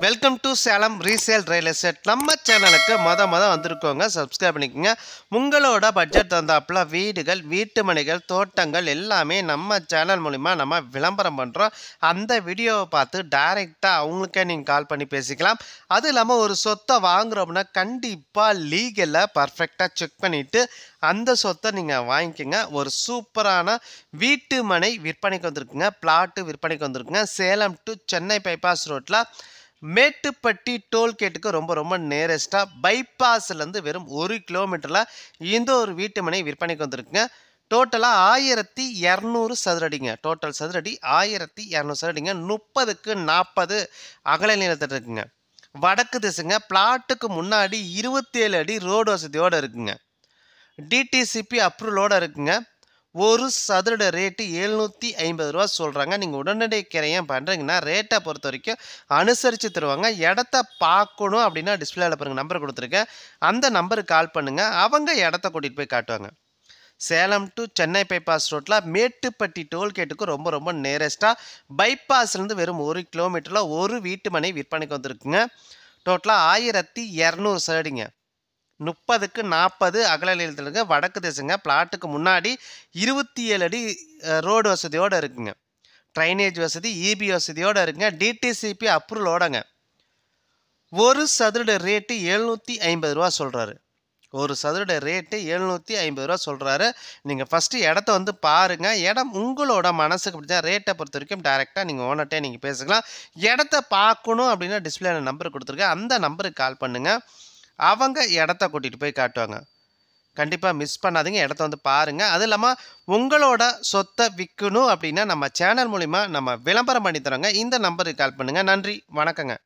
Welcome to Salem resale real estate. நம்ம சேனலுக்கு மொத வந்திருக்கோங்க, சப்ஸ்கிரைப் பண்ணிக்கோங்க. உங்களோட பட்ஜெட் தந்தாப்புல வீடுகள், வீட்டு மனைகள், தோட்டங்கள் எல்லாமே நம்ம சேனல் மூலிமா நம்ம விளம்பரம் பண்ணுறோம். அந்த வீடியோவை பார்த்து டைரெக்டாக அவங்களுக்கே நீங்கள் கால் பண்ணி பேசிக்கலாம். அது இல்லாமல் ஒரு சொத்தை வாங்குறோம்னா கண்டிப்பாக லீகலாக பர்ஃபெக்டாக செக் பண்ணிவிட்டு அந்த சொத்தை நீங்கள் வாங்கிக்கோங்க. ஒரு சூப்பரான வீட்டு மனை விற்பனைக்கு வந்திருக்குங்க, பிளாட்டு விற்பனைக்கு வந்திருக்குங்க. சேலம் டு சென்னை பைபாஸ் ரோட்டில் மேட்டுப்பட்டி டோல்கேட்டுக்கு ரொம்ப நேரஸ்ட்டாக பைபாஸ்லேருந்து வெறும் 1 கிலோமீட்டரில் இந்த ஒரு வீட்டு மனை விற்பனைக்கு வந்திருக்குங்க. டோட்டலாக 1200 சதுரடிங்க. டோட்டல் சதுரடி 1200 சதுரடிங்க. 30க்கு 40 அகல நீளத்தில் இருக்குங்க. வடக்கு திசைங்க. பிளாட்டுக்கு முன்னாடி 27 அடி ரோடு வசதியோடு இருக்குங்க. டிடிசிபி அப்ரூவலோடு இருக்குங்க. ஒரு சதுர ரேட்டு 750 ரூபா சொல்கிறாங்க. நீங்கள் உடனடி கிரையம் பண்ணுறீங்கன்னா ரேட்டை பொறுத்த வரைக்கும் அனுசரித்து தருவாங்க. இடத்த பார்க்கணும் அப்படின்னா டிஸ்பிளேல பாருங்கள், நம்பர் கொடுத்துருக்கேன். அந்த நம்பருக்கு கால் பண்ணுங்கள், அவங்க இடத்த கூட்டிகிட்டு போய் காட்டுவாங்க. சேலம் டு சென்னை பைபாஸ் ரோட்டில் மேட்டுப்பட்டி டோல்கேட்டுக்கு ரொம்ப நேரஸ்ட்டாக பைபாஸ்லேருந்து வெறும் 1 கிலோமீட்டரில் ஒரு வீட்டு மனை விற்பனைக்கு வந்திருக்குங்க. டோட்டலாக 1200 சதுரடிங்க. 30க்கு 40 அகல நீளத்தில் இருக்க வடக்கு திசைங்க. பிளாட்டுக்கு முன்னாடி 27 அடி ரோடு வசதியோடு இருக்குங்க. ட்ரைனேஜ் வசதி, இபி வசதியோடு இருக்குங்க. டிடிசிபி அப்ரூவலோடங்க. ஒரு சதுர ரேட்டு 750 ரூபா சொல்கிறாரு. ஒரு சதுர ரேட்டு 750 ரூபா சொல்கிறாரு. நீங்கள் ஃபஸ்ட்டு இடத்த வந்து பாருங்கள். இடம் உங்களோட மனசுக்கு பிடிச்சா ரேட்டை பொறுத்த வரைக்கும் டைரெக்டாக நீங்கள் ஓனர்கிட்டே நீங்கள் பேசிக்கலாம். இடத்த பார்க்கணும் அப்படின்னா டிஸ்பிளேல நம்பர் கொடுத்துருக்கேன், அந்த நம்பருக்கு கால் பண்ணுங்கள். அவங்க இடத்த கூட்டிகிட்டு போய் காட்டுவாங்க. கண்டிப்பாக மிஸ் பண்ணாதீங்க, இடத்த வந்து பாருங்கள். அது இல்லாமல் உங்களோட சொத்தை விற்கணும் அப்படின்னா நம்ம சேனல் மூலிமா நம்ம விளம்பரம் பண்ணி தரோங்க. இந்த நம்பருக்கு கால் பண்ணுங்கள். நன்றி, வணக்கங்க.